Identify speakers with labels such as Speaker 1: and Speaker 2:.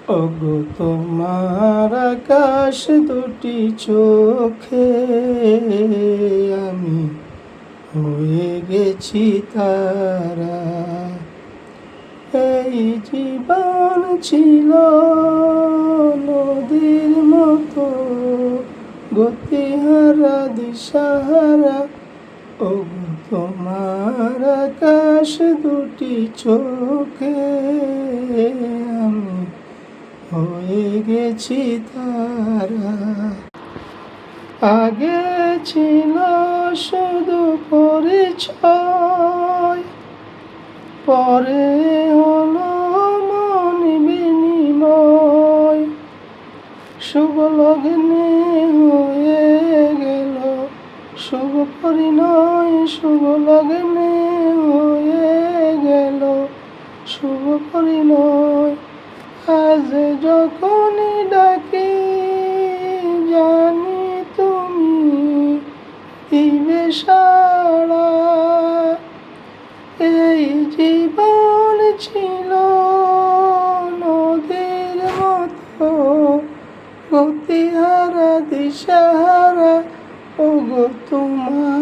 Speaker 1: ওগো তোমার আকাশ দুটি চোখে আমি হয়ে গেছি তারা। এই জীবন ছিল নদীর মতো গতিহারা দিশাহারা। ওগো তোমার আকাশ দুটি চোখে আমি হয়ে গেছি তারা। আগে ছিল শুধু পরিচয়, পরে হলো মন বিনিময়। শুভ লগ্নে হয়ে গেল শুভ পরিণয়, শুভ লগ্নে হয়ে গেল শুভ পরিণয়। আজ যখনই ডাকি জানি তুমি দিবে সাড়া। এই জীবন ছিল নদীর মতো গতিহারা দিশাহারা। ওগো তোমার